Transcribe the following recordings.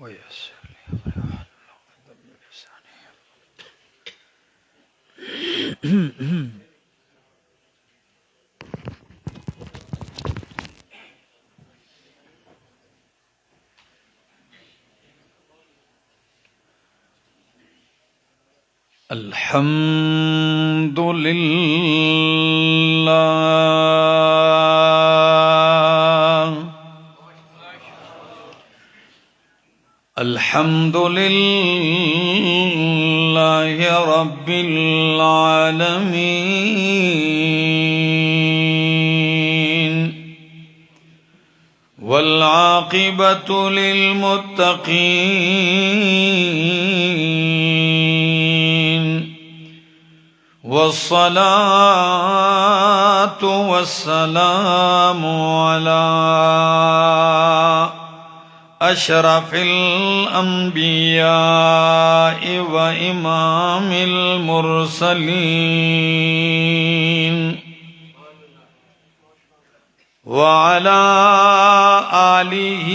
ويسر لي أمري واحلل عقدة من لساني. الحمد لله الحمد لله رب العالمين والعاقبة للمتقين والصلاة والسلام على أشرف الأنبياء وإمام المرسلين وعلى آله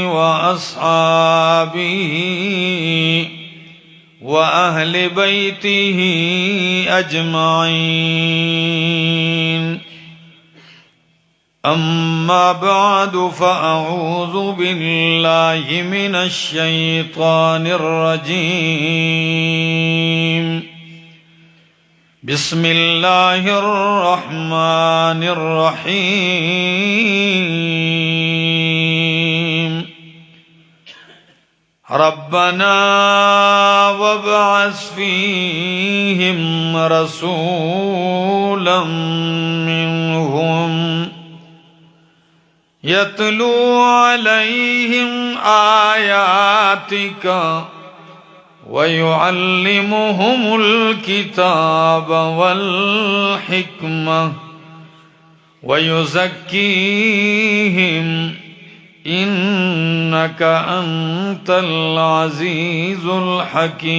وأصحابه وأهل بيته أجمعين. أما بعد فأعوذ بالله من الشيطان الرجيم. بسم الله الرحمن الرحيم. ربنا وابعث فيهم رسولا منهم يتلو عليهم آياتك ويعلمهم الكتاب والحكمة ويزكيهم إنك أنت العزيز الحكيم.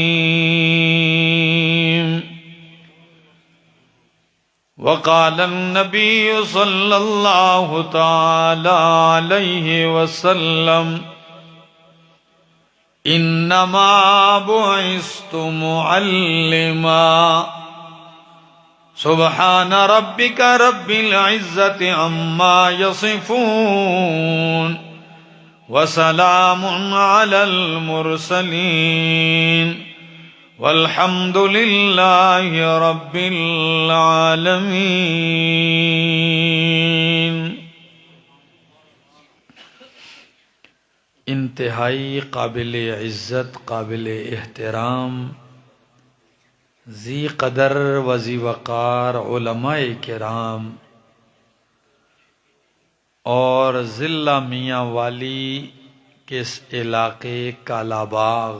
وقال النبي صلى الله تعالى عليه وسلم إنما بعثت معلما. سبحان ربك رب العزة عما يصفون وسلام على المرسلين والحمد لله رب العالمين. انتہائی قابل عزت، قابل احترام، ذی قدر و ذی وقار علماء کرام اور ضلع میاں والی کے اس علاقے کالا باغ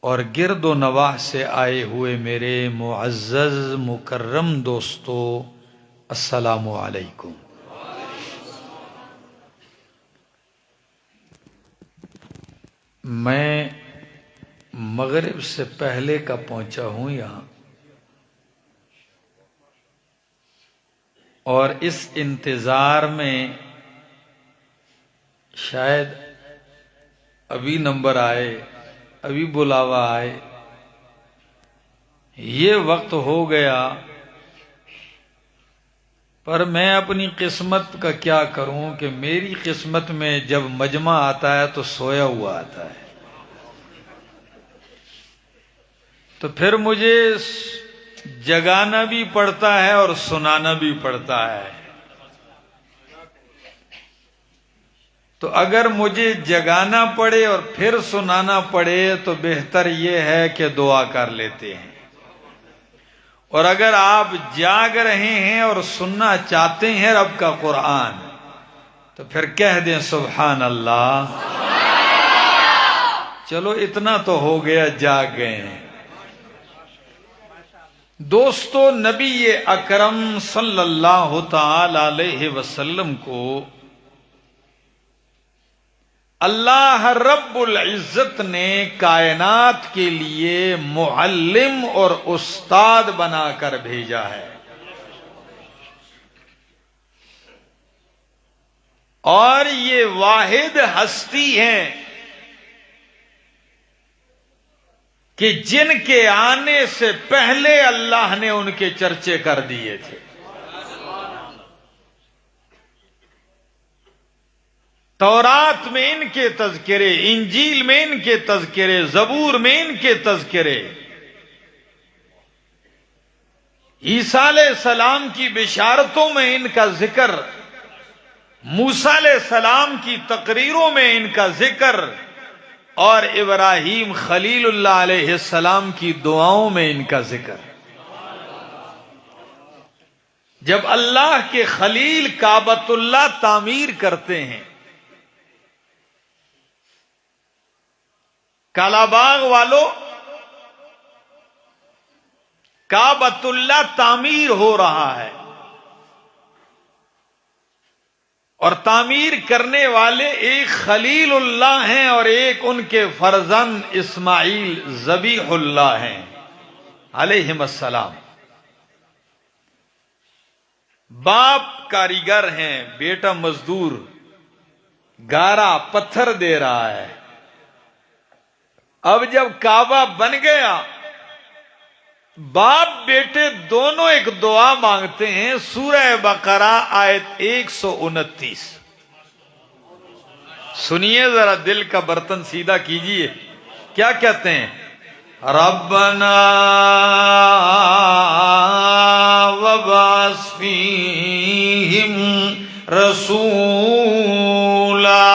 اور گرد و نواح سے آئے ہوئے میرے معزز مکرم دوستو، السلام علیکم. میں مغرب سے پہلے کا پہنچا ہوں یہاں، اور اس انتظار میں شاید ابھی نمبر آئے، ابھی بلاوا آئے، یہ وقت ہو گیا. پر میں اپنی قسمت کا کیا کروں کہ میری قسمت میں جب مجمع آتا ہے تو سویا ہوا آتا ہے، تو پھر مجھے جگانا بھی پڑتا ہے اور سنانا بھی پڑتا ہے. تو اگر مجھے جگانا پڑے اور پھر سنانا پڑے تو بہتر یہ ہے کہ دعا کر لیتے ہیں، اور اگر آپ جاگ رہے ہیں اور سننا چاہتے ہیں رب کا قرآن تو پھر کہہ دیں سبحان اللہ. چلو اتنا تو ہو گیا، جاگ گئے ہیں. دوستو، نبی اکرم صلی اللہ تعالی علیہ وسلم کو اللہ رب العزت نے کائنات کے لیے معلم اور استاد بنا کر بھیجا ہے. اور یہ واحد ہستی ہیں کہ جن کے آنے سے پہلے اللہ نے ان کے چرچے کر دیے تھے. تورات میں ان کے تذکرے، انجیل میں ان کے تذکرے، زبور میں ان کے تذکرے، عیسیٰ علیہ السلام کی بشارتوں میں ان کا ذکر، موسیٰ علیہ السلام کی تقریروں میں ان کا ذکر، اور ابراہیم خلیل اللہ علیہ السلام کی دعاؤں میں ان کا ذکر. جب اللہ کے خلیل کعبۃ اللہ تعمیر کرتے ہیں، کالا باغ والوں، کعبۃ اللہ تعمیر ہو رہا ہے، اور تعمیر کرنے والے ایک خلیل اللہ ہیں اور ایک ان کے فرزند اسماعیل ذبیح اللہ ہیں علیہم السلام. باپ کاریگر ہیں، بیٹا مزدور، گارا پتھر دے رہا ہے. اب جب کعبہ بن گیا، باپ بیٹے دونوں ایک دعا مانگتے ہیں. سورہ بقرہ آیت 129 سنیے ذرا، دل کا برتن سیدھا کیجئے. کیا کہتے ہیں؟ ربنا وبعث فیہم رسولا،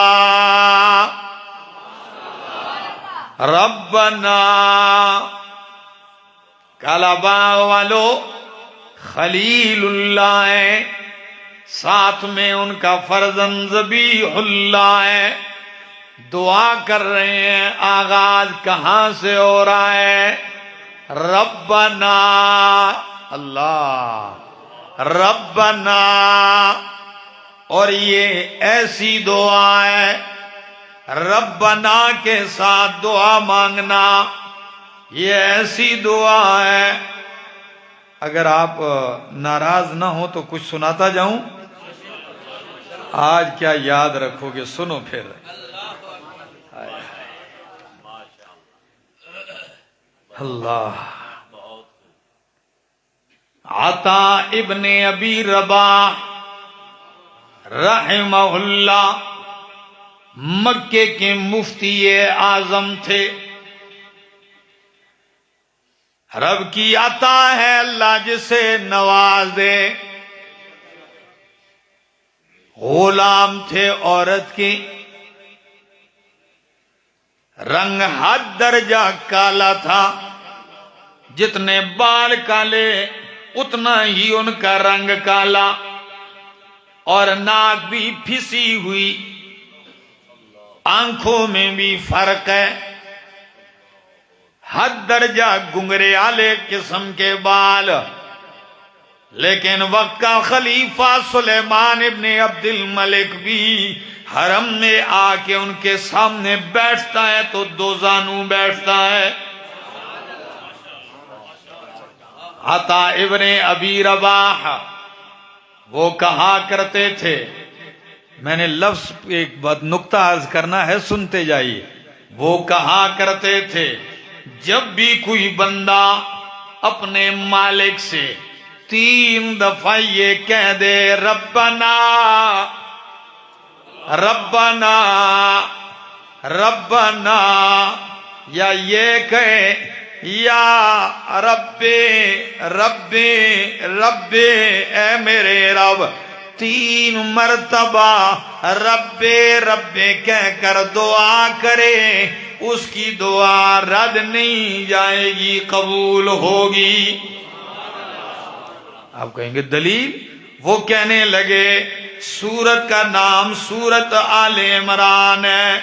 ربنا. کالا باغ والو خلیل اللہ ہے، ساتھ میں ان کا فرزند ذبیح اللہ ہے. دعا کر رہے ہیں. آغاز کہاں سے ہو رہا ہے؟ ربنا، اللہ ربنا. اور یہ ایسی دعا ہے، ربنا کے ساتھ دعا مانگنا، یہ ایسی دعا ہے. اگر آپ ناراض نہ ہو تو کچھ سناتا جاؤں؟ آج کیا یاد رکھو گے؟ سنو پھر. اللہ. عطا ابن ابی رباح رحمہ اللہ مکے کے مفتی اعظم تھے. رب کی عطا ہے، اللہ جسے نواز دے. غلام تھے عورت کی، رنگ حد درجہ کالا تھا. جتنے بال کالے اتنا ہی ان کا رنگ کالا، اور ناک بھی پھسی ہوئی، آنکھوں میں بھی فرق ہے. حد درجہ گنگرے والے قسم کے بال. لیکن وقت کا خلیفہ سلیمان ابن عبد الملک بھی حرم میں آ کے ان کے سامنے بیٹھتا ہے تو دو زانو بیٹھتا ہے. عطا ابن ابی رباح وہ کہا کرتے تھے، میں نے لفظ ایک بات نکتہ عرض کرنا ہے، سنتے جائیے. وہ کہا کرتے تھے، جب بھی کوئی بندہ اپنے مالک سے 3 دفعہ یہ کہہ دے ربنا ربنا ربنا، یا یہ کہے یا رب رب رب، اے میرے رب، 3 مرتبہ رب رب کہہ کر دعا کرے، اس کی دعا رد نہیں جائے گی، قبول ہوگی. آپ کہیں گے دلیل؟ وہ کہنے لگے سورت کا نام سورت آل عمران ہے،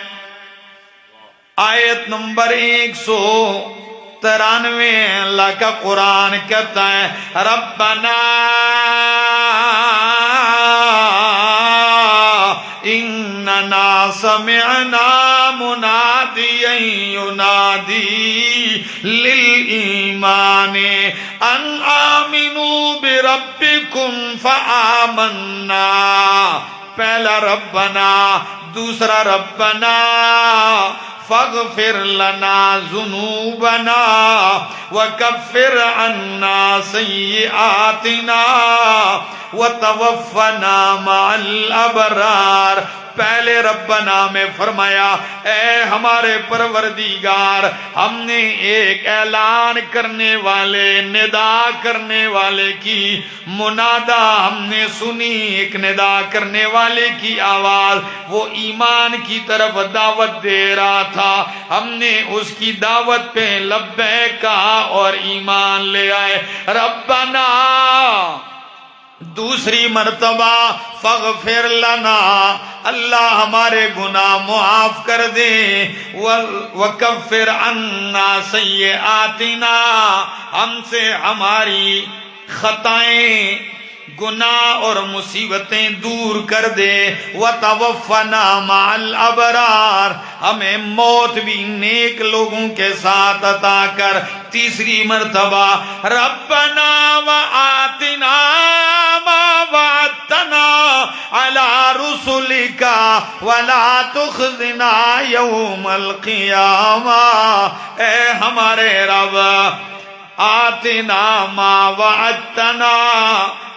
آیت نمبر 193. اللہ کا قرآن کہتا ہے ربنا اننا سمعنا منادیا ینادی للایمان ان آمنوا بربکم فآمنا. پہلا ربنا، دوسرا ربنا فاغفر لنا ذنوبنا وکفر عنا سیئاتنا وتوفنا مع الابرار۔ پہلے ربنا میں فرمایا اے ہمارے پروردگار، ہم نے ایک اعلان کرنے والے، ندا کرنے والے کی منادا ہم نے سنی، ایک ندا کرنے والے کی آواز، وہ ایمان کی طرف دعوت دے رہا تھا، ہم نے اس کی دعوت پہ لبیک کہا اور ایمان لے آئے۔ ربنا دوسری مرتبہ فاغفر لنا، اللہ ہمارے گناہ معاف کر دے، وکفر عنا سیئاتنا، ہم سے ہماری خطائیں، گناہ اور مصیبتیں دور کر دے، وتوفنا مع الابرار، ہمیں موت بھی نیک لوگوں کے ساتھ عطا کر۔ تیسری مرتبہ ربنا وآتنا ما وعدتنا على رسلك ولا تخزنا يوم القیامہ، اے ہمارے رب آتنا ما وعدتنا،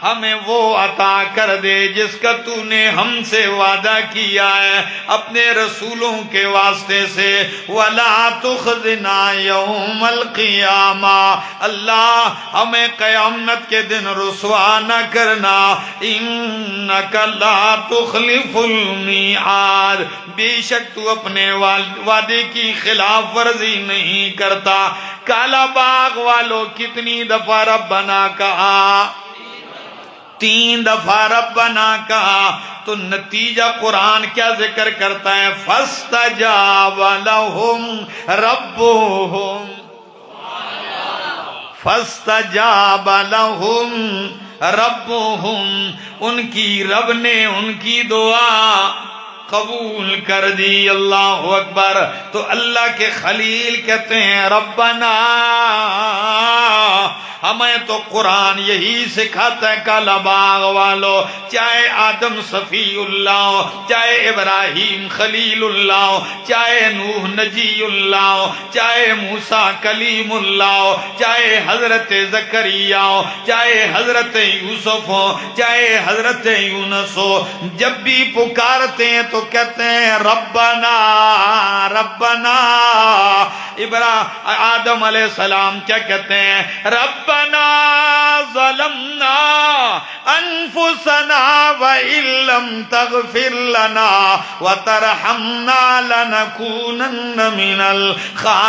ہمیں وہ عطا کر دے جس کا تو نے ہم سے وعدہ کیا ہے اپنے رسولوں کے واسطے سے، وَلَا تُخْزِنَا يَوْمَ الْقِيَامَةِ، اللہ ہمیں قیامت کے دن رسوا نہ کرنا، إِنَّكَ لَا تُخْلِفُ الْمِيعَادِ، بے شک تو اپنے وعدے کی خلاف ورزی نہیں کرتا۔ کالا باغ والوں کتنی دفعہ ربنا کہا؟ 3 دفعہ ربنا کہا، تو نتیجہ قرآن کیا ذکر کرتا ہے؟ فاستجاب لهم ربهم، فاستجاب لهم ربهم، ان کی رب نے ان کی دعا قبول کر دی۔ اللہ اکبر۔ تو اللہ کے خلیل کہتے ہیں ربنا، ہمیں تو قرآن یہی سکھاتا ہے کالا باغ والو، چاہے آدم صفی اللہ ہو، چاہے ابراہیم خلیل اللہ ہو، چاہے نوح نجی اللہ ہو، چاہے موسیٰ کلیم اللہ ہو، چاہے حضرت زکریا ہو، چاہے حضرت یوسف ہو، چاہے حضرت یونس ہو، جب بھی پکارتے ہیں تو کہتے ہیں ربنا ربنا۔ آدم علیہ السلام کیا کہتے ہیں؟ ربنا ظلمنا انفسنا وان لم تغفر لنا وترحمنا لنكونن من الخاسرین۔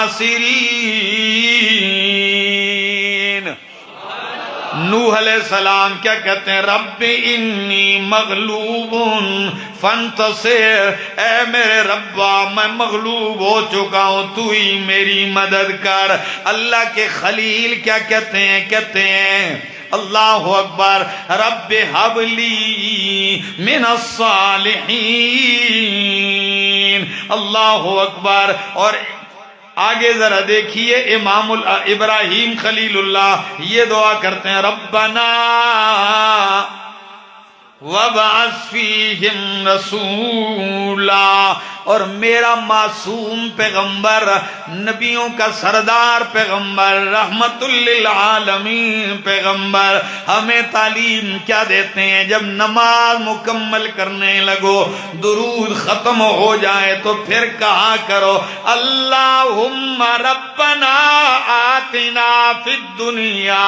نوح علیہ السلام کیا کہتے ہیں؟ رب انی مغلوب فانتصر، اے میرے ربا میں مغلوب ہو چکا ہوں، تو ہی میری مدد کر۔ اللہ کے خلیل کیا کہتے ہیں؟ کہتے ہیں اللہ اکبر، رب حب لی من الصالحین، اللہ اکبر۔ اور آگے ذرا دیکھیے امام ابراہیم خلیل اللہ یہ دعا کرتے ہیں ربنا وَبَعَثْ فِيهِمْ رَسُولًا، اور میرا معصوم پیغمبر، نبیوں کا سردار پیغمبر، رحمت للعالمین پیغمبر ہمیں تعلیم کیا دیتے ہیں؟ جب نماز مکمل کرنے لگو، درود ختم ہو جائے تو پھر کہا کرو اللہم ربنا آتنا فی الدنیا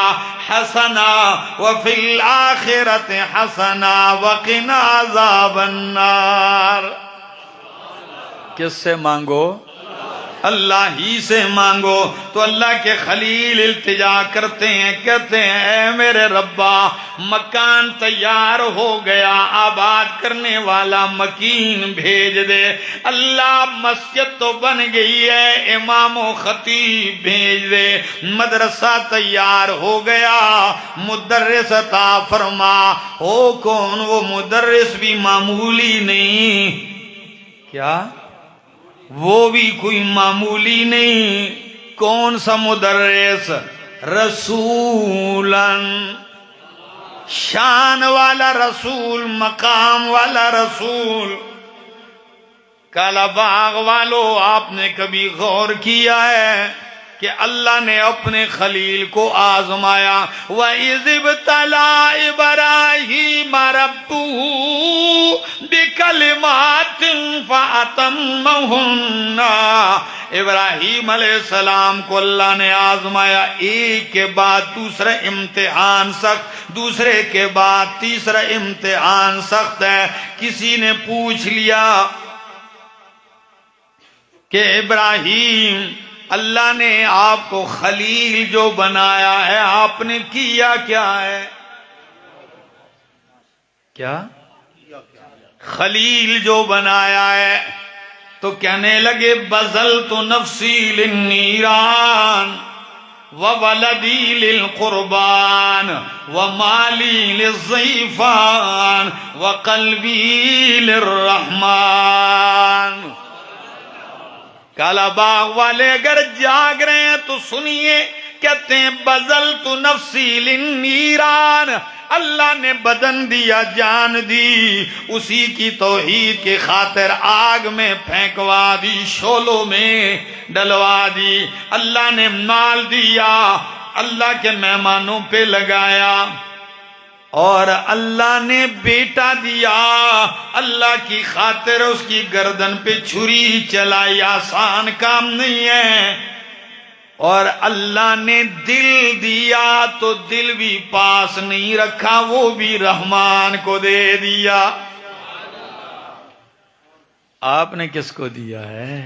حسنا وفی الآخرت حسنا وقنا عذاب النار۔ کس سے مانگو؟ اللہ ہی سے مانگو۔ تو اللہ کے خلیل التجا کرتے ہیں، کہتے ہیں اے میرے ربا مکان تیار ہو گیا، آباد کرنے والا مکین بھیج دے۔ اللہ مسجد تو بن گئی ہے، امام و خطیب بھیج دے۔ مدرسہ تیار ہو گیا، مدرس عطا فرما۔ ہو کون وہ مدرس؟ بھی معمولی نہیں، کیا وہ بھی کوئی معمولی نہیں۔ کون سا مدرس؟ رسولن شان والا رسول، مقام والا رسول. کالا باغ والو، آپ نے کبھی غور کیا ہے کہ اللہ نے اپنے خلیل کو آزمایا؟ وَإِذِ ابْتَلَىٰ إِبْرَاهِيمَ رَبُّهُ بِكَلِمَاتٍ فَأَتَمَّهُنَّ. ابراہیم علیہ السلام کو اللہ نے آزمایا، ایک کے بعد دوسرا امتحان سخت، دوسرے کے بعد تیسرا امتحان سخت ہے. کسی نے پوچھ لیا کہ ابراہیم، اللہ نے آپ کو خلیل جو بنایا ہے، آپ نے کیا کیا ہے؟ کیا خلیل جو بنایا ہے؟ تو کہنے لگے بذلت نفسی للنیران وولدی للقربان ومالی للضیفان وقلبی للرحمن. کالا باغ والے اگر جاگ رہے ہیں تو سنیے، کہتے ہیں بذلت نفسی للنیران، اللہ نے بدن دیا، جان دی، اسی کی توحید کی خاطر آگ میں پھینکوا دی، شولوں میں ڈلوا دی. اللہ نے مال دیا، اللہ کے مہمانوں پہ لگایا، اور اللہ نے بیٹا دیا، اللہ کی خاطر اس کی گردن پہ چھری چلائی، آسان کام نہیں ہے. اور اللہ نے دل دیا تو دل بھی پاس نہیں رکھا، وہ بھی رحمان کو دے دیا. آپ نے کس کو دیا ہے؟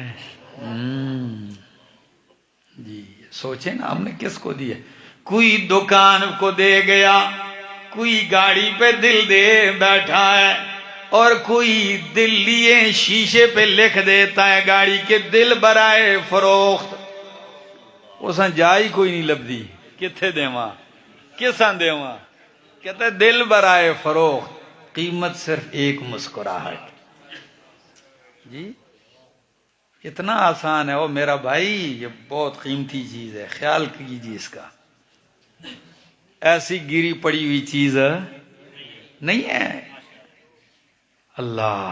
جی سوچیں نا، ہم نے کس کو دیا؟ کوئی دکان کو دے گیا، کوئی گاڑی پہ دل دے بیٹھا ہے، اور کوئی دل لیے شیشے پہ لکھ دیتا ہے گاڑی کے دل برائے فروخت. اساں جائی کوئی نہیں لبدی، کتھے دیواں، کساں دیواں؟ کہتا ہے دل برائے فروخت، قیمت صرف ایک مسکراہٹ. جی اتنا آسان ہے. او میرا بھائی، یہ بہت قیمتی چیز ہے، خیال کیجیے اس کا. ایسی گری پڑی ہوئی چیز نہیں ہے. اللہ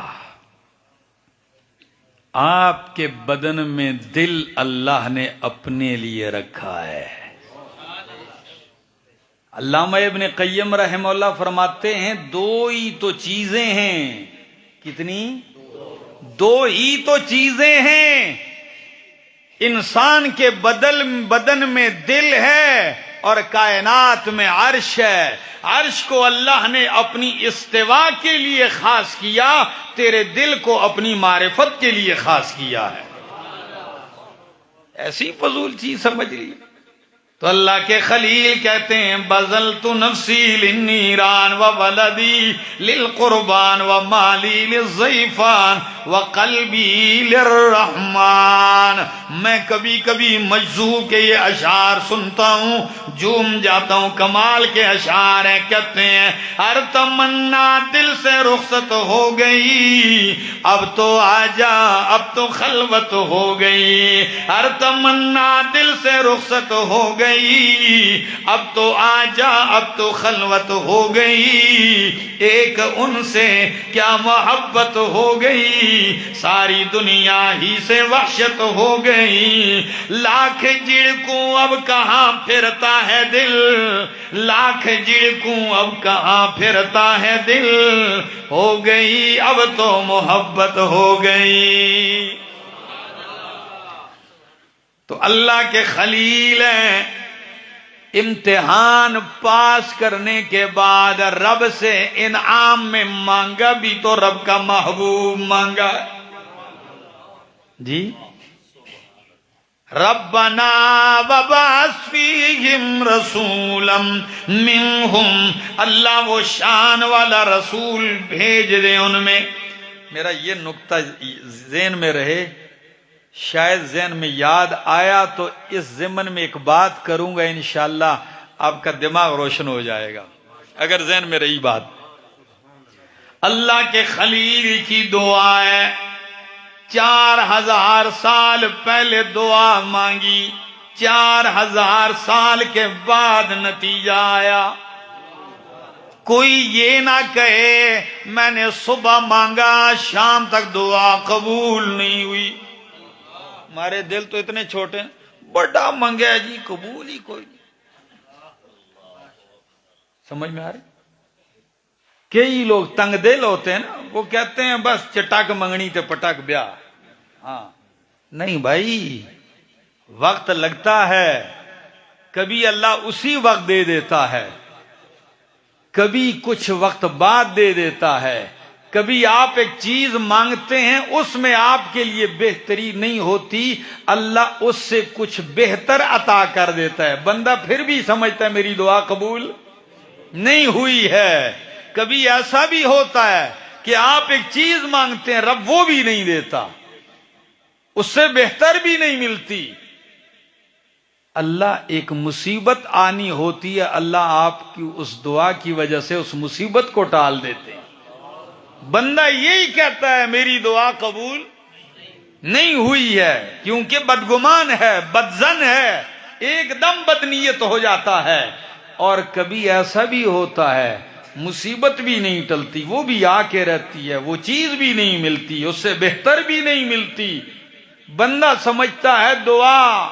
آپ کے بدن میں دل اللہ نے اپنے لیے رکھا ہے. علامہ ابن قیم رحمہ اللہ فرماتے ہیں دو ہی تو چیزیں ہیں. کتنی؟ دو ہی تو چیزیں ہیں. انسان کے بدن میں دل ہے اور کائنات میں عرش ہے. عرش کو اللہ نے اپنی استوا کے لیے خاص کیا، تیرے دل کو اپنی معرفت کے لیے خاص کیا ہے. ایسی فضول چیز سمجھ لی. تو اللہ کے خلیل کہتے ہیں بذلت نفسی للنیران وولدی للقربان ومالی للضیفان وقلبی للرحمن. میں کبھی کبھی مجذوب کے یہ اشعار سنتا ہوں، جھوم جاتا ہوں. کمال کے اشعار ہیں. کہتے ہیں ہر تمنا دل سے رخصت ہو گئی، اب تو آجا اب تو خلوت ہو گئی. ہر تمنا دل سے رخصت ہو گئی، اب تو آجا اب تو خلوت ہو گئی. ایک ان سے کیا محبت ہو گئی، ساری دنیا ہی سے وحشت ہو گئی. لاکھ جھڑکوں اب کہاں پھرتا ہے دل، لاکھ جھڑکوں اب کہاں پھرتا ہے دل. ہو گئی اب تو محبت ہو گئی. تو اللہ کے خلیل ہیں. امتحان پاس کرنے کے بعد رب سے انعام میں مانگا بھی تو رب کا محبوب مانگا. جی ربنا وبعث فیہم رسولا منہم، اللہ وہ شان والا رسول بھیج دے ان میں. میرا یہ نقطہ ذہن میں رہے، شاید ذہن میں یاد آیا تو اس ضمن میں ایک بات کروں گا، انشاءاللہ آپ کا دماغ روشن ہو جائے گا اگر ذہن میں رہی بات. اللہ کے خلیل کی دعا ہے، 4000 سال پہلے دعا مانگی، 4000 سال کے بعد نتیجہ آیا. کوئی یہ نہ کہے میں نے صبح مانگا شام تک دعا قبول نہیں ہوئی. ہمارے دل تو اتنے چھوٹے ہیں، بڑا منگا جی قبول ہی کوئی نہیں. سمجھ میں آ رہی؟ کئی لوگ تنگ دل ہوتے ہیں نا، وہ کہتے ہیں بس چٹک منگنی تے پٹک بیاہ. ہاں نہیں بھائی، وقت لگتا ہے. کبھی اللہ اسی وقت دے دیتا ہے، کبھی کچھ وقت بعد دے دیتا ہے. کبھی آپ ایک چیز مانگتے ہیں، اس میں آپ کے لیے بہتری نہیں ہوتی، اللہ اس سے کچھ بہتر عطا کر دیتا ہے. بندہ پھر بھی سمجھتا ہے میری دعا قبول نہیں ہوئی ہے. کبھی ایسا بھی ہوتا ہے کہ آپ ایک چیز مانگتے ہیں، رب وہ بھی نہیں دیتا، اس سے بہتر بھی نہیں ملتی. اللہ ایک مصیبت آنی ہوتی ہے، اللہ آپ کی اس دعا کی وجہ سے اس مصیبت کو ٹال دیتے ہیں. بندہ یہی کہتا ہے میری دعا قبول نہیں ہوئی ہے، کیونکہ بدگمان ہے، بدظن ہے، ایک دم بدنیت ہو جاتا ہے. اور کبھی ایسا بھی ہوتا ہے مصیبت بھی نہیں ٹلتی، وہ بھی آ کے رہتی ہے، وہ چیز بھی نہیں ملتی، اس سے بہتر بھی نہیں ملتی. بندہ سمجھتا ہے دعا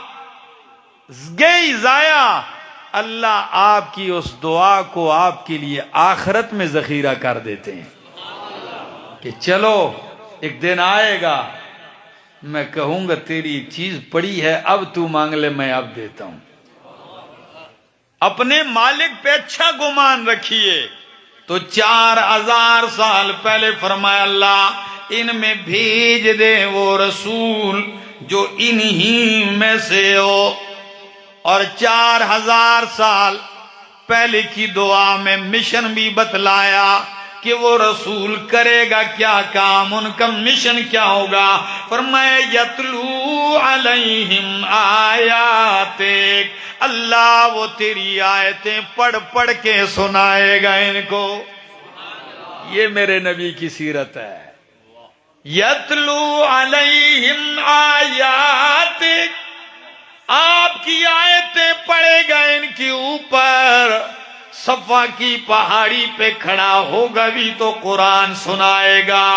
گئی ضائع. اللہ آپ کی اس دعا کو آپ کے لیے آخرت میں ذخیرہ کر دیتے ہیں کہ چلو ایک دن آئے گا میں کہوں گا تیری چیز پڑی ہے، اب تو مانگ لے میں اب دیتا ہوں. اپنے مالک پہ اچھا گمان رکھیے. تو 4000 سال پہلے فرمایا اللہ ان میں بھیج دے وہ رسول جو انہی میں سے ہو. اور 4000 سال پہلے کی دعا میں مشن بھی بتلایا کہ وہ رسول کرے گا کیا کام، ان کا مشن کیا ہوگا. فرمایا یتلو علیہم آیاتک، اللہ وہ تیری آیتیں پڑھ پڑھ کے سنائے گا ان کو. یہ میرے نبی کی سیرت ہے. یتلو علیہم آیاتک، آپ کی آیتیں پڑھے گا ان کے اوپر. صفا کی پہاڑی پہ کھڑا ہوگا بھی تو قرآن سنائے گا،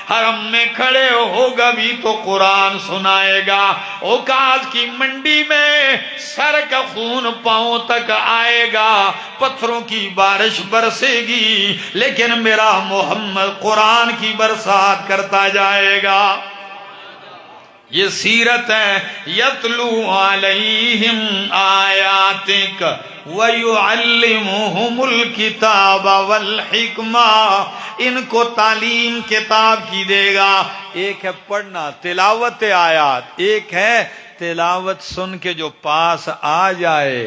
حرم میں کھڑے ہوگا بھی تو قرآن سنائے گا. اوکاز کی منڈی میں سر کا خون پاؤں تک آئے گا، پتھروں کی بارش برسے گی، لیکن میرا محمد قرآن کی برسات کرتا جائے گا. یہ سیرت ہے. یتلو علیہم آیاتک وَيُعَلِّمُهُمُ الْكِتَابَ وَالْحِکْمَةَ، ان کو تعلیم کتاب کی دے گا. ایک ہے پڑھنا تلاوت آیات، ایک ہے تلاوت سن کے جو پاس آ جائے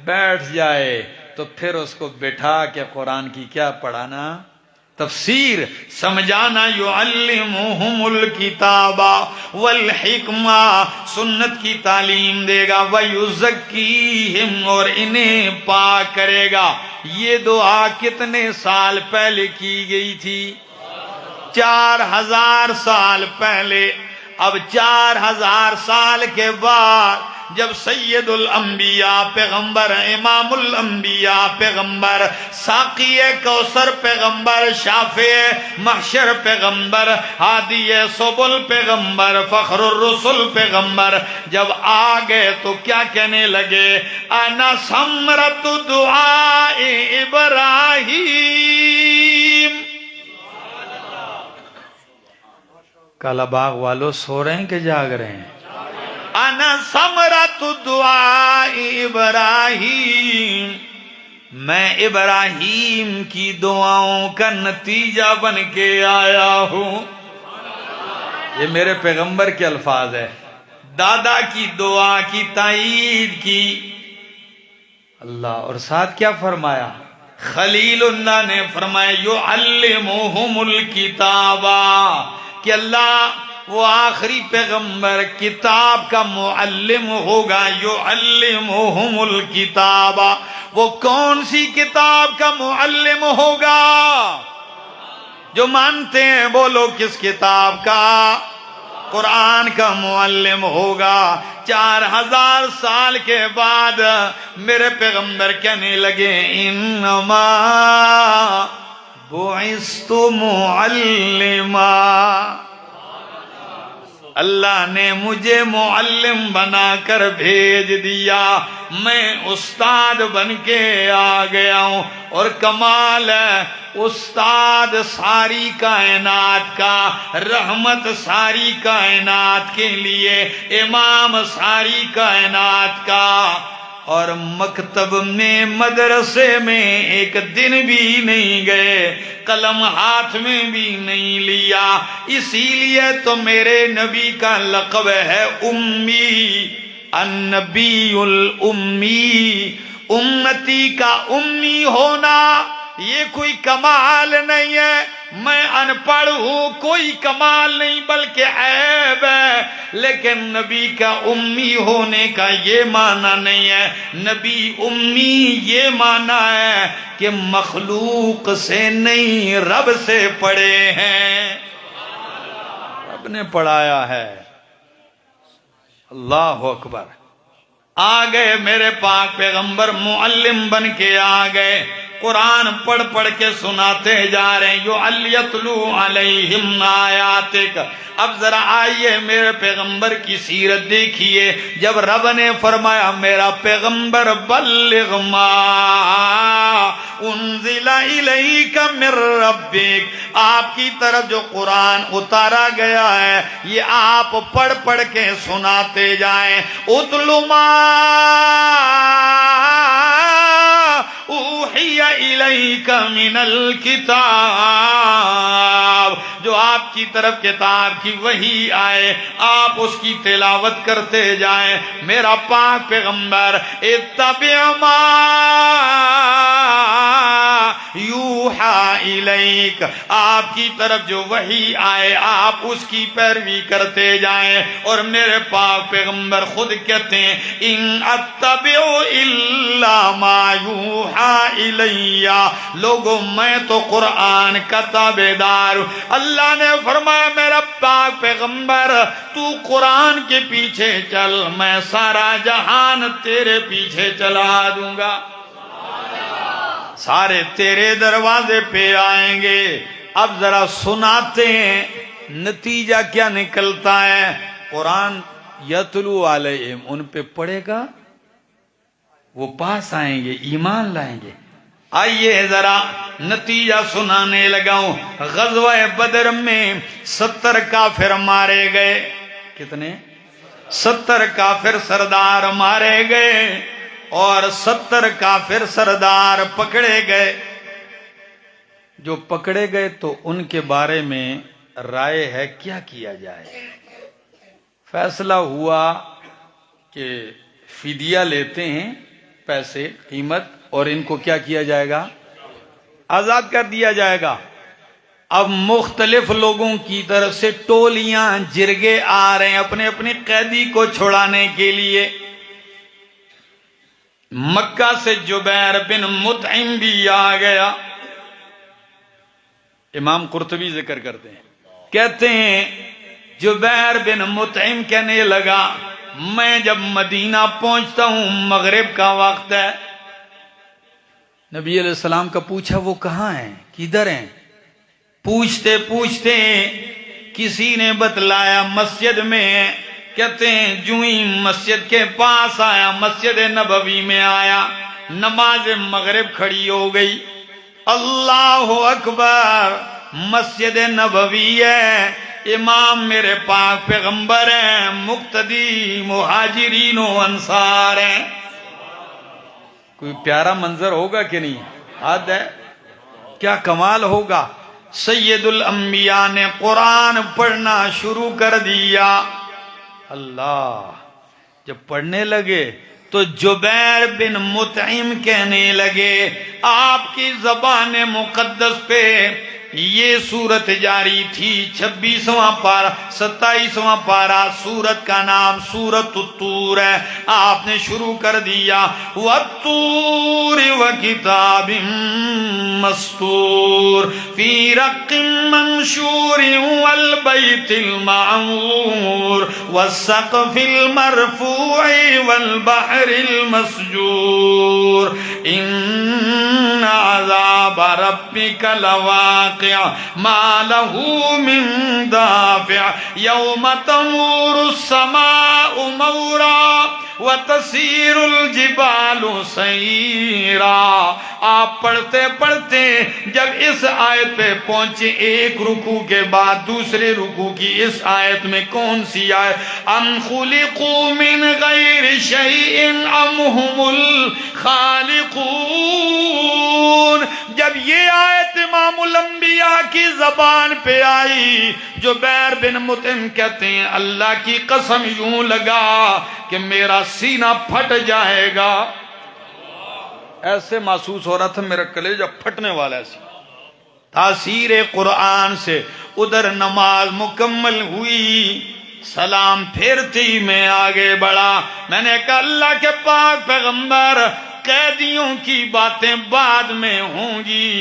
بیٹھ جائے تو پھر اس کو بٹھا کے قرآن کی کیا پڑھانا، تفسیر سمجھانا. یعلمہم الکتاب والحکمہ، سنت کی تعلیم دے گا. ویزکیہم، اور انہیں پاک کرے گا. یہ دعا کتنے سال پہلے کی گئی تھی؟ 4000 سال پہلے. اب 4000 سال کے بعد جب سید الانبیاء پیغمبر، امام الانبیاء پیغمبر، ساقی کوثر پیغمبر، شافع محشر پیغمبر، ہادی سبل پیغمبر، فخر الرسل پیغمبر جب آ گئے تو کیا کہنے لگے؟ انا ثمرۃ دعاء ابراہیم. کالا باغ والوں سو رہے ہیں کہ جاگ رہے ہیں؟ انا ثمرۃ دعاء ابراہیم، میں ابراہیم کی دعاؤں کا نتیجہ بن کے آیا ہوں. یہ میرے پیغمبر کے الفاظ ہے. دادا کی دعا کی تائید کی اللہ. اور ساتھ کیا فرمایا؟ خلیل اللہ نے فرمایا یعلمہم الکتاب، کہ اللہ وہ آخری پیغمبر کتاب کا معلم ہوگا. یعلمہم الکتاب، وہ کون سی کتاب کا معلم ہوگا؟ جو مانتے ہیں بولو کس کتاب کا؟ قرآن کا معلم ہوگا۔ 4000 سال کے بعد میرے پیغمبر کہنے لگے انما بعثت معلما، اللہ نے مجھے معلم بنا کر بھیج دیا، میں استاد بن کے آ گیا ہوں۔ اور کمال ہے، استاد ساری کائنات کا، رحمت ساری کائنات کے لیے، امام ساری کائنات کا، اور مکتب میں مدرسے میں ایک دن بھی نہیں گئے، قلم ہاتھ میں بھی نہیں لیا۔ اسی لیے تو میرے نبی کا لقب ہے امی، النبی الامی۔ امتی کا امی ہونا یہ کوئی کمال نہیں ہے، میں ان پڑھ ہوں کوئی کمال نہیں بلکہ عیب ہے، لیکن نبی کا امی ہونے کا یہ معنی نہیں ہے۔ نبی امی یہ معنی ہے کہ مخلوق سے نہیں رب سے پڑھے ہیں، رب نے پڑھایا ہے۔ اللہ اکبر۔ آ گئے میرے پاک پیغمبر، معلم بن کے آ گئے، قرآن پڑھ پڑھ کے سناتے جا رہے ہیں۔ یتلو علیہم آیاتک۔ اب ذرا آئیے میرے پیغمبر کی سیرت دیکھیے۔ جب رب نے فرمایا میرا پیغمبر بلغ ما انزل الیک من ربک، آپ کی طرف جو قرآن اتارا گیا ہے یہ آپ پڑھ پڑھ کے سناتے جائیں۔ اتلو ما اوحی الیک من الکتاب، جو آپ کی طرف کتاب کی وحی آئے آپ اس کی تلاوت کرتے جائیں۔ میرا پاک پیغمبر اتبع ما یوحی الیک، آپ کی طرف جو وحی آئے آپ اس کی پیروی کرتے جائیں۔ اور میرے پاک پیغمبر خود کہتے ہیں ان اتبع الا ما یوحی الیہ، لوگوں میں تو قرآن کا تابعدار ہوں۔ اللہ نے فرمایا میرا پاک پیغمبر تو قرآن کے پیچھے چل، میں سارا جہان تیرے پیچھے چلا دوں گا، سارے تیرے دروازے پہ آئیں گے۔ اب ذرا سناتے ہیں نتیجہ کیا نکلتا ہے۔ قرآن یتلو علیہم، ان پہ پڑھے گا وہ پاس آئیں گے، ایمان لائیں گے۔ آئیے ذرا نتیجہ سنانے لگا ہوں۔ غزوہ بدر میں 70 کافر مارے گئے۔ کتنے؟ 70 کافر سردار مارے گئے اور 70 کافر سردار پکڑے گئے۔ جو پکڑے گئے تو ان کے بارے میں رائے ہے کیا کیا جائے۔ فیصلہ ہوا کہ فدیہ لیتے ہیں، پیسے قیمت، اور ان کو کیا کیا جائے گا، آزاد کر دیا جائے گا۔ اب مختلف لوگوں کی طرف سے ٹولیاں جرگے آ رہے ہیں اپنے اپنے قیدی کو چھڑانے کے لیے۔ مکہ سے جبیر بن مطعم بھی آ گیا۔ امام قرطبی ذکر کرتے ہیں، کہتے ہیں جبیر بن مطعم کہنے لگا میں جب مدینہ پہنچتا ہوں مغرب کا وقت ہے، نبی علیہ السلام کا پوچھا وہ کہاں ہیں، کدھر ہیں؟ پوچھتے پوچھتے کسی نے بتلایا مسجد میں ہیں۔ کہتے ہیں جو ہی مسجد کے پاس آیا، مسجد نبوی میں آیا، نماز مغرب کھڑی ہو گئی۔ اللہ اکبر، مسجد نبوی ہے، امام میرے پاک پیغمبر ہیں، مقتدی مہاجرین و انصار ہیں۔ کوئی پیارا منظر ہوگا کہ نہیں؟ حد ہے، کیا کمال ہوگا۔ سید الانبیاء نے قرآن پڑھنا شروع کر دیا۔ اللہ جب پڑھنے لگے تو جبیر بن مطعم کہنے لگے آپ کی زبان مقدس پہ یہ سورت جاری تھی 26واں پارہ 27واں پارہ، سورت کا نام سورت الطور ہے۔ آپ نے شروع کر دیا وَالطُّورِ وَكِتَابٍ مَّسْطُورٍ فِي رَقٍّ مَّنشُورٍ وَالْبَيْتِ الْمَعْمُورِ وَالسَّقْفِ الْمَرْفُوعِ وَالْبَحْرِ الْمَسْجُورِ إِنَّ عَذَابَ رَبِّكَ لَوَاقِعٌ مَا لَهُ مِن دَافِعٍ يَوْمَ تَمُورُ السَّمَاءُ مَوْرًا وَتَسِيرُ الْجِبَالُ سَيْرًا۔ آپ پڑھتے پڑھتے جب اس آیت پہ پہنچے، ایک رکوع کے بعد دوسرے رکوع کی اس آیت میں کون سی آیت؟ ام خلقوا من غیر شیء ام هم الخالقون۔ جب یہ آیت امام الانبیاء کی زبان پہ آئی، جبیر بن مطعم کہتے ہیں اللہ کی قسم یوں لگا کہ میرا سینہ پھٹ جائے گا، ایسے محسوس ہو رہا تھا میرا کلیجہ پھٹنے والا ہے تاثیر قرآن سے۔ ادھر نماز مکمل ہوئی، سلام پھیرتے ہی میں آگے بڑھا، میں نے کہا اللہ کے پاک پیغمبر قیدیوں کی باتیں بعد میں ہوں گی،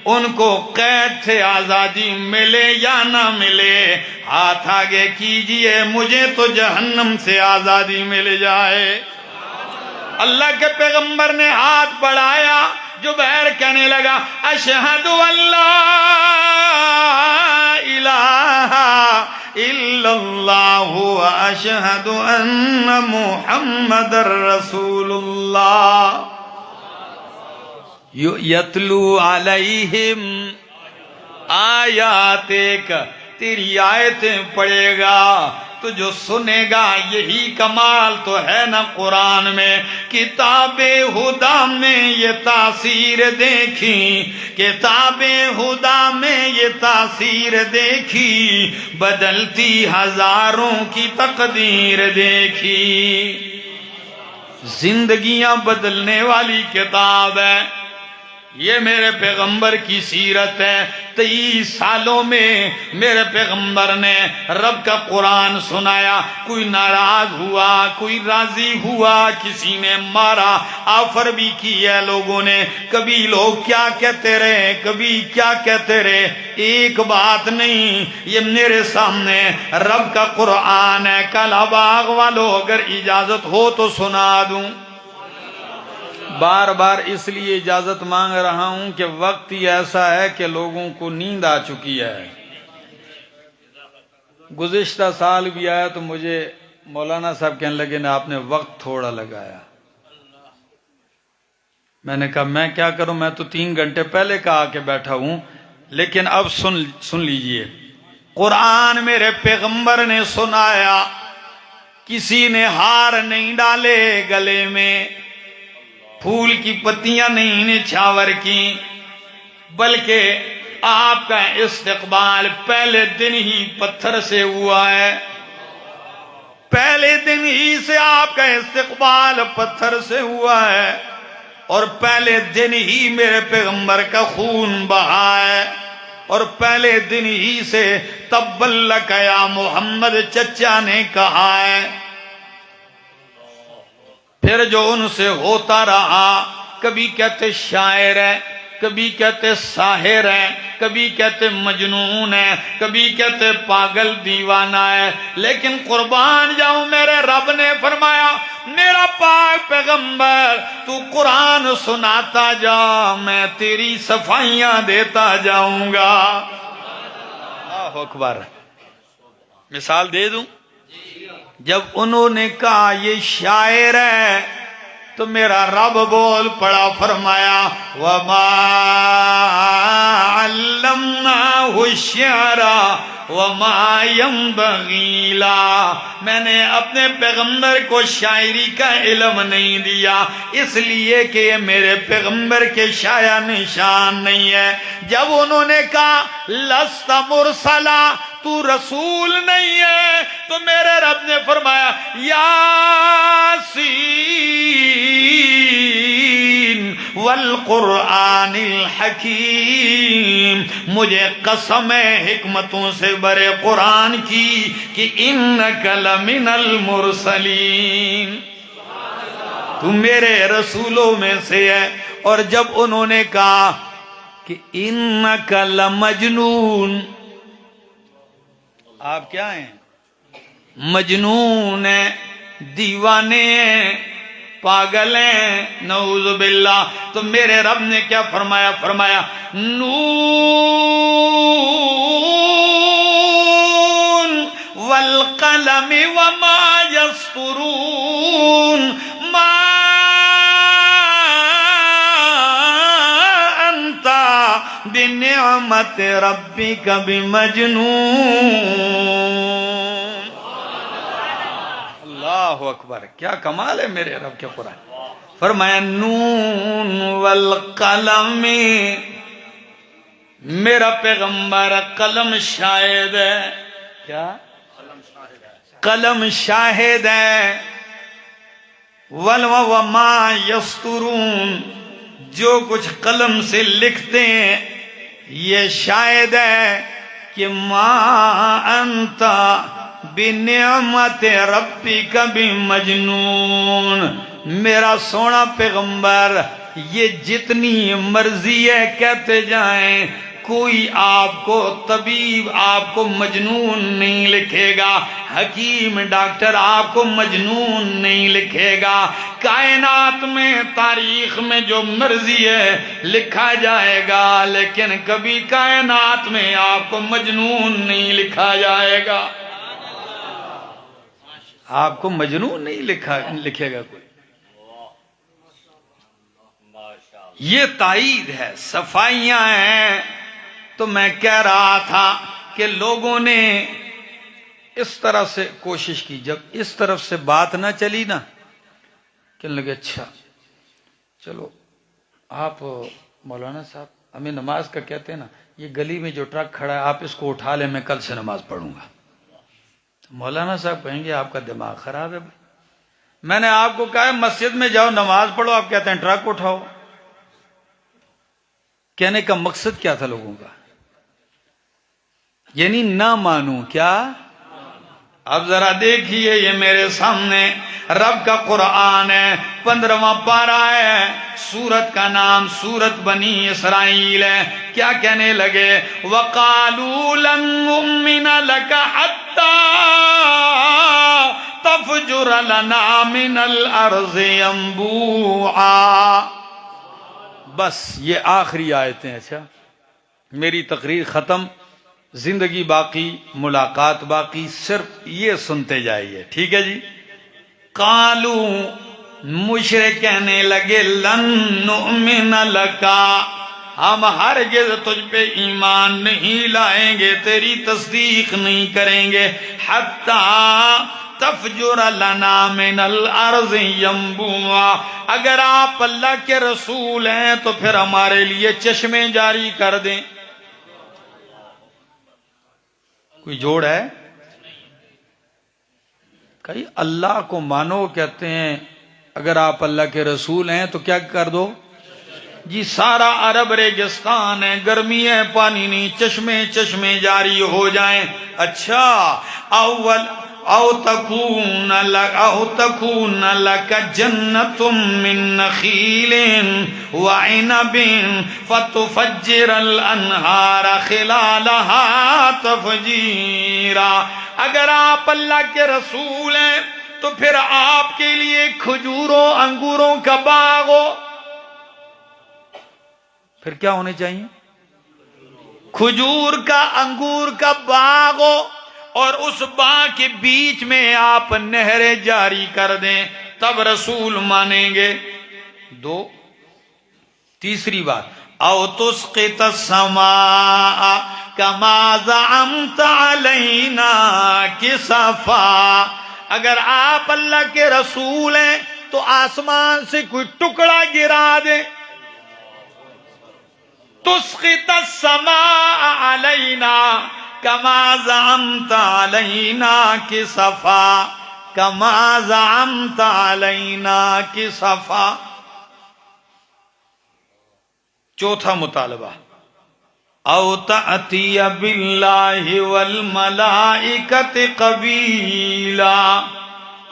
ان کو قید سے آزادی ملے یا نہ ملے، ہاتھ آگے کیجئے، مجھے تو جہنم سے آزادی مل جائے۔ اللہ کے پیغمبر نے ہاتھ بڑھایا، جبیر کہنے لگا اشہد ان لا الہ الا اللہ واشہد ان محمد رسول اللہ۔ یتلو علیہم آیاتک، تیری آیتیں پڑھے گا تو جو سنے گا، یہی کمال تو ہے نا قرآن میں۔ کتاب ہدا میں یہ تاثیر دیکھی، کتاب ہدا میں یہ تاثیر دیکھی، بدلتی ہزاروں کی تقدیر دیکھی۔ زندگیاں بدلنے والی کتاب ہے یہ، میرے پیغمبر کی سیرت ہے۔ 23 سالوں میں میرے پیغمبر نے رب کا قرآن سنایا، کوئی ناراض ہوا، کوئی راضی ہوا، کسی نے مارا، آفر بھی کی ہے لوگوں نے، کبھی لوگ کیا کہتے رہے، کبھی کیا کہتے رہے، ایک بات نہیں، یہ میرے سامنے رب کا قرآن ہے۔ کالا باغ والوں اگر اجازت ہو تو سنا دوں۔ بار بار اس لیے اجازت مانگ رہا ہوں کہ وقت ہی ایسا ہے کہ لوگوں کو نیند آ چکی ہے۔ گزشتہ سال بھی آیا تو مجھے مولانا صاحب کہنے لگے نا آپ نے وقت تھوڑا لگایا۔ میں نے کہا میں کیا کروں، میں تو 3 گھنٹے پہلے کا آ کے بیٹھا ہوں، لیکن اب سن لیجئے، قرآن میرے پیغمبر نے سنایا، کسی نے ہار نہیں ڈالے گلے میں، پھول کی پتیاں نہیں نچھاور کی، بلکہ آپ کا استقبال پہلے دن ہی پتھر سے ہوا ہے، پہلے دن ہی سے آپ کا استقبال پتھر سے ہوا ہے، اور پہلے دن ہی میرے پیغمبر کا خون بہا ہے، اور پہلے دن ہی سے تبّ لک یا محمد چچا نے کہا ہے۔ پھر جو ان سے ہوتا رہا، کبھی کہتے شاعر ہے، کبھی کہتے ساحر ہے، کبھی کہتے مجنون ہے، کبھی کہتے پاگل دیوانہ ہے، لیکن قربان جاؤں میرے رب نے فرمایا میرا پاک پیغمبر تو قرآن سناتا جا، میں تیری صفائیاں دیتا جاؤں گا۔ اللہ اکبر۔ مثال دے دوں، جب انہوں نے کہا یہ شاعر ہے تو میرا رب بول پڑا، فرمایا وَمَا عَلَّمْنَاهُ الشِّعْرَ وَمَا يَنبَغِي لَهُ، میں نے اپنے پیغمبر کو شاعری کا علم نہیں دیا، اس لیے کہ یہ میرے پیغمبر کے شایع نشان نہیں ہے۔ جب انہوں نے کہا لست مرسلا، تو رسول نہیں ہے، تو میرے رب نے فرمایا یاسین والقرآن الحکیم، مجھے قسم ہے حکمتوں سے برے قرآن کی کہ انک لمن المرسلین، تو میرے رسولوں میں سے ہے۔ اور جب انہوں نے کہا کہ انک لمجنون، آپ کیا ہیں؟ مجنون ہیں، دیوانے ہیں، پاگل ہیں، نعوذ باللہ، تو میرے رب نے کیا فرمایا؟ فرمایا نون والقلم وما یسطرون، ما انت بنعمت ربک بمجنون۔ اللہ اکبر، کیا کمال ہے میرے رب کے قرآن۔ فرمایا نون والقلم، میرا پیغمبر قلم شاہد ہے۔ کیا؟ قلم شاہد ہے۔ وما یسطرون، جو کچھ قلم سے لکھتے ہیں یہ شاہد ہے کہ ما انت بنعمت ربک بمجنون، میرا سونا پیغمبر یہ جتنی مرضی ہے کہتے جائیں، کوئی آپ کو طبیب آپ کو مجنون نہیں لکھے گا، حکیم ڈاکٹر آپ کو مجنون نہیں لکھے گا۔ کائنات میں تاریخ میں جو مرضی ہے لکھا جائے گا، لیکن کبھی کائنات میں آپ کو مجنون نہیں لکھا جائے گا۔ آپ کو مجنون نہیں لکھے گا کوئی۔ یہ تائید ہے، صفائیاں ہیں۔ تو میں کہہ رہا تھا کہ لوگوں نے اس طرح سے کوشش کی، جب اس طرف سے بات نہ چلی نا، کہنے لگے اچھا چلو آپ مولانا صاحب ہمیں نماز کا کہتے ہیں نا، یہ گلی میں جو ٹرک کھڑا ہے آپ اس کو اٹھا لیں، میں کل سے نماز پڑھوں گا۔ مولانا صاحب کہیں گے آپ کا دماغ خراب ہے بھائی، میں نے آپ کو کہا ہے مسجد میں جاؤ نماز پڑھو، آپ کہتے ہیں ٹرک اٹھاؤ۔ کہنے کا مقصد کیا تھا لوگوں کا؟ یعنی نہ مانوں کیا؟ اب ذرا دیکھیے، یہ میرے سامنے رب کا قرآن ہے، 15واں پارہ ہے، سورت کا نام سورت بنی اسرائیل ہے۔ کیا کہنے لگے؟ وَقَالُوا لَن نُّؤْمِنَ لَكَ حَتَّى تَفْجُرَ لَنَا مِنَ الْأَرْضِ يَنبُوعًا۔ بس یہ آخری آیتیں۔ اچھا میری تقریر ختم، زندگی باقی، ملاقات باقی، صرف یہ سنتے جائیے، ٹھیک ہے جی؟ قالو، مشرک کہنے لگے لن نؤمن لکا، ہم ہرگز تجھ پہ ایمان نہیں لائیں گے، تیری تصدیق نہیں کریں گے، حتی تفجر لنا من الارض ینبوعا، اگر آپ اللہ کے رسول ہیں تو پھر ہمارے لیے چشمے جاری کر دیں۔ کوئی جوڑ ہے؟ کئی اللہ کو مانو کہتے ہیں اگر آپ اللہ کے رسول ہیں تو کیا کر دو جی؟ سارا عرب ریگستان ہے، گرمی ہے، پانی نہیں، چشمے چشمے جاری ہو جائیں۔ اچھا او تکون لک جنت من نخیل وعنب فتفجر الانہار خلالها تفجیرا، اگر آپ اللہ کے رسول ہیں تو پھر آپ کے لیے کھجوروں انگوروں کا باغ ہو۔ پھر کیا ہونے چاہیے؟ کھجور کا انگور کا باغ ہو، اور اس باغ کے بیچ میں آپ نہریں جاری کر دیں، تب رسول مانیں گے۔ دو، تیسری بات، او تسقط السماء کما زعمت علینا کسفا، اگر آپ اللہ کے رسول ہیں تو آسمان سے کوئی ٹکڑا گرا دیں۔ تسقط السماء علینا کما زعمت علینا کسفا، کما زعمت علینا کسفا۔ چوتھا مطالبہ، او تأتی باللہ والملائکۃ قبیلا،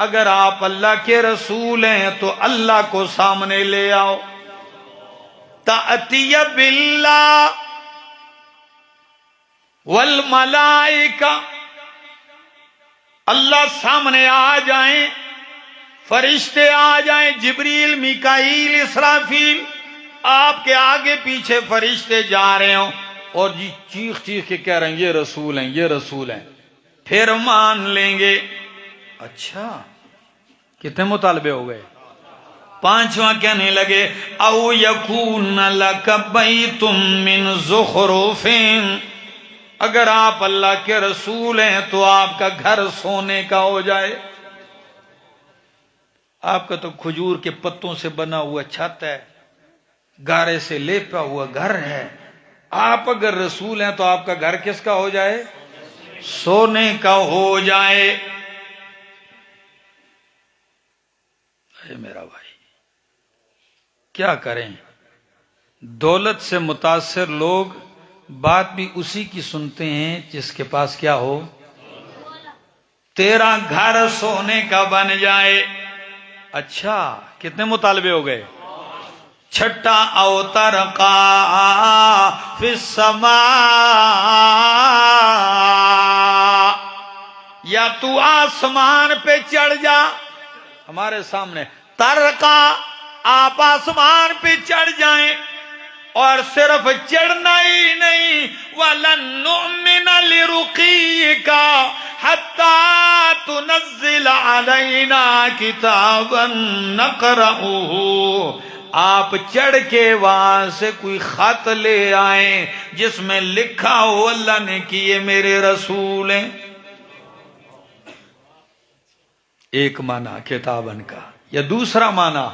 اگر آپ اللہ کے رسول ہیں تو اللہ کو سامنے لے آؤ. تأتی باللہ والملائکہ، اللہ سامنے آ جائیں، فرشتے آ جائیں، جبریل، میکائیل، اسرافیل، آپ کے آگے پیچھے فرشتے جا رہے ہوں اور جی چیخ چیخ کے کہہ رہے ہیں یہ رسول ہیں، یہ رسول ہیں، پھر مان لیں گے. اچھا کتنے مطالبے ہو گئے؟ پانچواں کہنے لگے، او یکون لک بیت من زخرف، اگر آپ اللہ کے رسول ہیں تو آپ کا گھر سونے کا ہو جائے. آپ کا تو کھجور کے پتوں سے بنا ہوا چھت ہے، گارے سے لیپا ہوا گھر ہے. آپ اگر رسول ہیں تو آپ کا گھر کس کا ہو جائے؟ سونے کا ہو جائے. اے میرا بھائی کیا کریں، دولت سے متاثر لوگ بات بھی اسی کی سنتے ہیں جس کے پاس کیا ہو. تیرا گھر سونے کا بن جائے. اچھا کتنے مطالبے ہو گئے؟ چھٹا، او ترقا فی السماء، یا تو آسمان پہ چڑھ جا. ہمارے سامنے ترقا، آپ آسمان پہ چڑھ جائیں، اور صرف چڑھنا ہی نہیں، وَلَن نُؤْمِنَ لِرُقِيِّكَ حَتَّى تُنَزِّلَ عَلَيْنَا كِتَابًا نَقْرَؤُهُ، آپ چڑھ کے وہاں سے کوئی خط لے آئیں جس میں لکھا ہو اللہ نے کہ یہ میرے رسول ہیں. ایک معنی کتابن کا. یا دوسرا معنی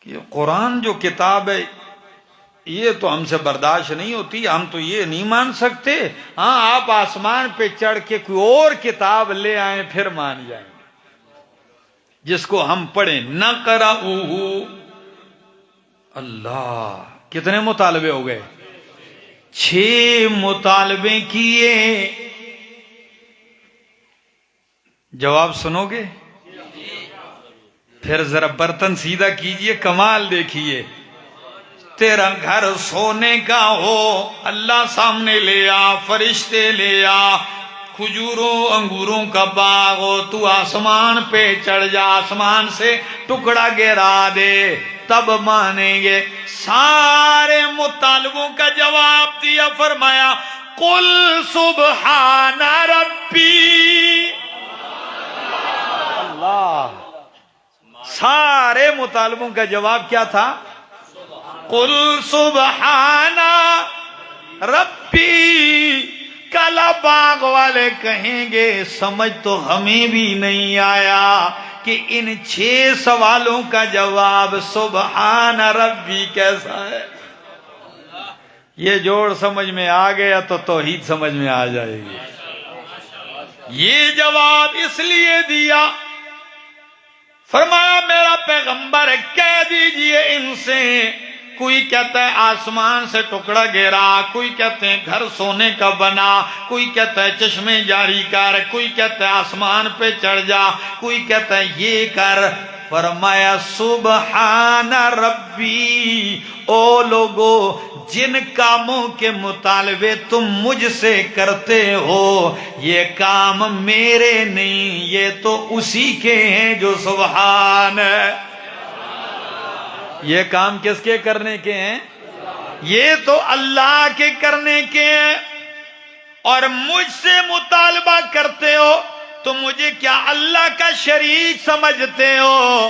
کہ قرآن جو کتاب ہے یہ تو ہم سے برداشت نہیں ہوتی، ہم تو یہ نہیں مان سکتے. ہاں آپ آسمان پہ چڑھ کے کوئی اور کتاب لے آئیں پھر مان جائیں جس کو ہم پڑھیں. نَقْرَؤُهُ. اللہ کتنے مطالبے ہو گئے؟ 6 مطالبے کیے. جواب سنو گے؟ پھر ذرا برتن سیدھا کیجئے، کمال دیکھیے. تیرا گھر سونے کا ہو، اللہ سامنے لے آ، فرشتے لے آ، کھجوروں انگوروں کا باغ ہو، تو آسمان پہ چڑھ جا، آسمان سے ٹکڑا گرا دے، تب مانیں گے. سارے مطالبوں کا جواب دیا، فرمایا قل سبحان ربی. اللہ، سارے مطالبوں کا جواب کیا تھا؟ قل سبحان ربی. کلا باغ والے کہیں گے سمجھ تو ہمیں بھی نہیں آیا کہ ان 6 سوالوں کا جواب سبحان ربی کیسا ہے. یہ جوڑ سمجھ میں آ گیا تو توحید سمجھ میں آ جائے گی. یہ جواب اس لیے دیا، فرمایا میرا پیغمبر کہہ دیجئے ان سے، کوئی کہتا ہے آسمان سے ٹکڑا گرا، کوئی کہتے ہیں گھر سونے کا بنا، کوئی کہتا ہے چشمے جاری کر، کوئی کہتا ہے آسمان پہ چڑھ جا، کوئی کہتا ہے یہ کر. فرمایا سبحان ربی. او لوگو، جن کاموں کے مطالبے تم مجھ سے کرتے ہو یہ کام میرے نہیں، یہ تو اسی کے ہیں جو سبحان ہے. یہ کام کس کے کرنے کے ہیں؟ یہ تو اللہ کے کرنے کے ہیں. اور مجھ سے مطالبہ کرتے ہو تو مجھے کیا اللہ کا شریک سمجھتے ہو؟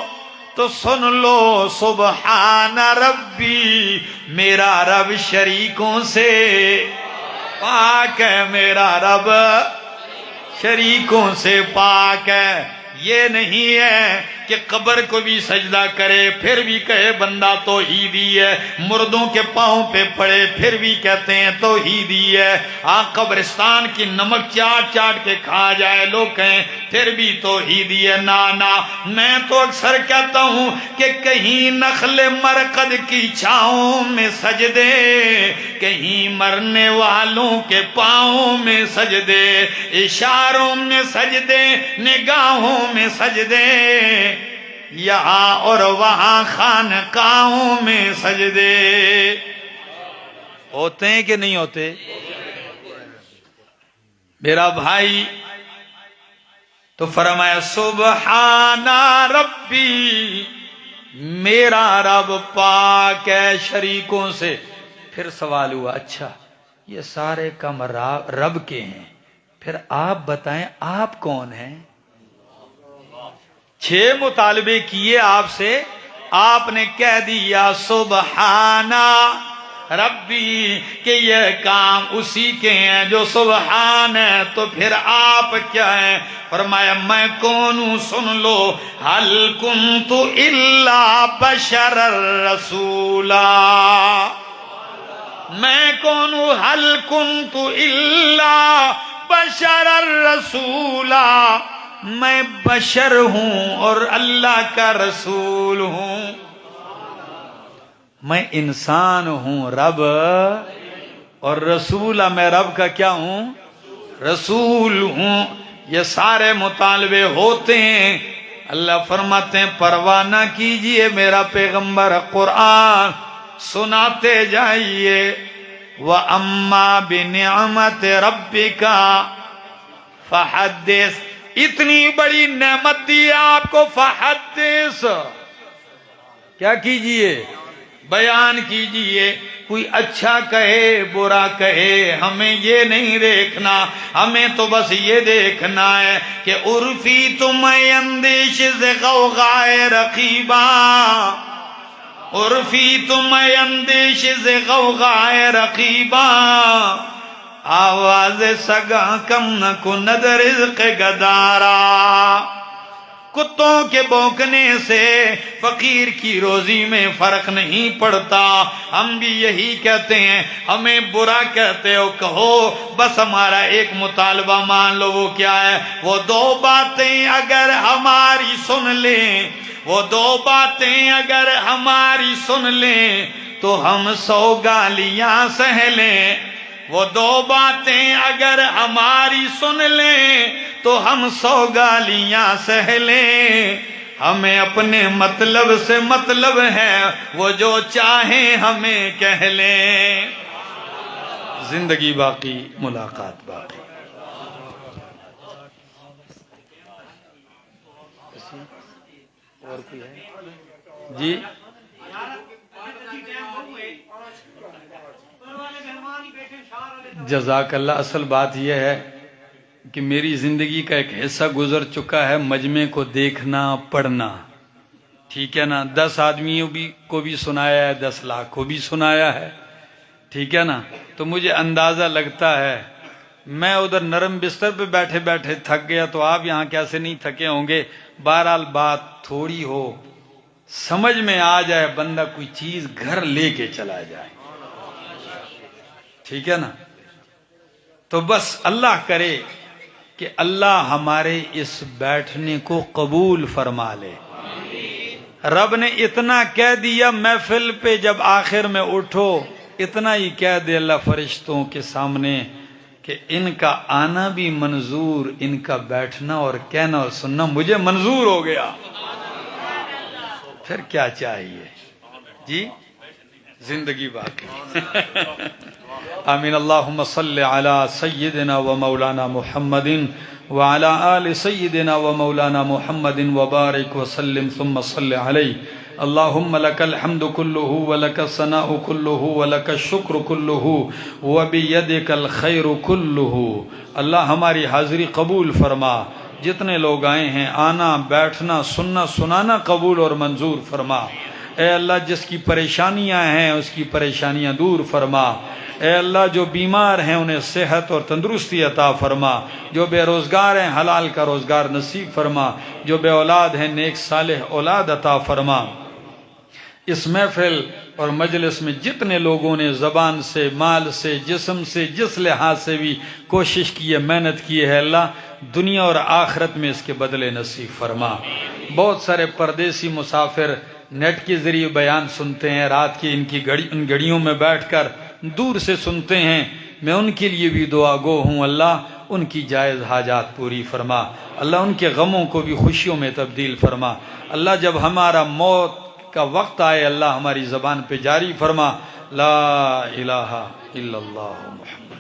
تو سن لو سبحان ربی، میرا رب شریکوں سے پاک ہے، میرا رب شریکوں سے پاک ہے. یہ نہیں ہے کہ قبر کو بھی سجدہ کرے پھر بھی کہے بندہ توحیدی ہے، مردوں کے پاؤں پہ پڑے پھر بھی کہتے ہیں توحیدی ہے، قبرستان کی نمک چاٹ چاٹ کے کھا جائے لوگ کہیں پھر بھی توحیدی ہے۔ نا میں تو اکثر کہتا ہوں کہ کہیں نخل مرقد کی چھاؤں میں سجدے، کہیں مرنے والوں کے پاؤں میں سجدے، اشاروں میں سجدے، نگاہوں میں سجدے، یہاں اور وہاں خانقاہوں میں سجدے ہوتے ہیں کہ نہیں ہوتے؟ میرا بھائی تو فرمایا سبحان ربی، میرا رب پاک ہے شریکوں سے۔ پھر سوال ہوا اچھا یہ سارے کام رب کے ہیں، پھر آپ بتائیں آپ کون ہیں؟ 6 مطالبے کیے آپ سے، آپ نے کہہ دیا سبحان ربی کہ یہ کام اسی کے ہیں جو سبحان ہے، تو پھر آپ کیا ہیں؟ فرمایا میں کون ہوں سن لو، هل كنت الا بشر رسولا، میں کون ہوں؟ هل كنت الا بشر رسولا، میں بشر ہوں اور اللہ کا رسول ہوں، میں انسان ہوں رب، اور رسول میں رب کا کیا ہوں؟ رسول ہوں۔ یہ سارے مطالبے ہوتے ہیں، اللہ فرماتے ہیں پرواہ نہ کیجئے میرا پیغمبر قرآن سناتے جائیے، وَأَمَّا بِنِعْمَةِ رَبِّكَ فَحَدِّثْ، اتنی بڑی نعمت دی آپ کو، فحدث کیا کیجئے؟ بیان کیجئے۔ کوئی اچھا کہے برا کہے ہمیں یہ نہیں دیکھنا، ہمیں تو بس یہ دیکھنا ہے کہ عرفی تم اندیش سے غوغائے رقیبا، عرفی تم اندیش سے غوغائے رقیبا، آواز سگا کم نہ کند رزق گدارا، کتوں کے بھونکنے سے فقیر کی روزی میں فرق نہیں پڑتا۔ ہم بھی یہی کہتے ہیں، ہمیں برا کہتے ہو کہو، بس ہمارا ایک مطالبہ مان لو، وہ کیا ہے؟ وہ 2 باتیں اگر ہماری سن لیں، وہ 2 باتیں اگر ہماری سن لیں تو ہم 100 گالیاں سہ لیں، وہ 2 باتیں اگر ہماری سن لیں تو ہم 100 گالیاں سہ لیں، ہمیں اپنے مطلب سے مطلب ہے، وہ جو چاہیں ہمیں کہہ لیں، زندگی باقی ملاقات باقی۔ اور کوئی ہے؟ جی جزاک اللہ۔ اصل بات یہ ہے کہ میری زندگی کا ایک حصہ گزر چکا ہے مجمع کو دیکھنا پڑھنا، ٹھیک ہے نا؟ 10 آدمیوں کو بھی سنایا ہے، 10 لاکھ کو بھی سنایا ہے، ٹھیک ہے نا؟ تو مجھے اندازہ لگتا ہے میں ادھر نرم بستر پہ بیٹھے بیٹھے تھک گیا، تو آپ یہاں کیسے نہیں تھکے ہوں گے؟ بہرحال بات تھوڑی ہو سمجھ میں آ جائے، بندہ کوئی چیز گھر لے کے چلا جائے، ٹھیک ہے نا؟ تو بس اللہ کرے کہ اللہ ہمارے اس بیٹھنے کو قبول فرما لے۔ رب نے اتنا کہہ دیا محفل پہ جب آخر میں اٹھو، اتنا ہی کہہ دے اللہ فرشتوں کے سامنے کہ ان کا آنا بھی منظور، ان کا بیٹھنا اور کہنا اور سننا مجھے منظور ہو گیا، پھر کیا چاہیے جی؟ زندگی باقی۔ آمین۔ اللہم صلی علی سیدنا و مولانا محمد وعلی آل سیدنا و مولانا محمد وبارک وسلم ثم صلی علیہ۔ اللہم لک الحمد کلہ ولک الثناء کلہ ولک الشکر کلہ وبیدک الخیر کلہ۔ اللہ ہماری حاضری قبول فرما، جتنے لوگ آئے ہیں آنا بیٹھنا سننا سنانا قبول اور منظور فرما۔ اے اللہ جس کی پریشانیاں ہیں اس کی پریشانیاں دور فرما، اے اللہ جو بیمار ہیں انہیں صحت اور تندرستی عطا فرما، جو بے روزگار ہیں حلال کا روزگار نصیب فرما، جو بے اولاد ہیں نیک صالح اولاد عطا فرما۔ اس محفل اور مجلس میں جتنے لوگوں نے زبان سے، مال سے، جسم سے، جس لحاظ سے بھی کوشش کی ہے، محنت کی ہے، اللہ دنیا اور آخرت میں اس کے بدلے نصیب فرما۔ بہت سارے پردیسی مسافر نیٹ کے ذریعے بیان سنتے ہیں، رات کی ان گھڑیوں میں بیٹھ کر دور سے سنتے ہیں، میں ان کے لیے بھی دعا گو ہوں، اللہ ان کی جائز حاجات پوری فرما، اللہ ان کے غموں کو بھی خوشیوں میں تبدیل فرما۔ اللہ جب ہمارا موت کا وقت آئے اللہ ہماری زبان پہ جاری فرما لا الہ الا اللہ محمد۔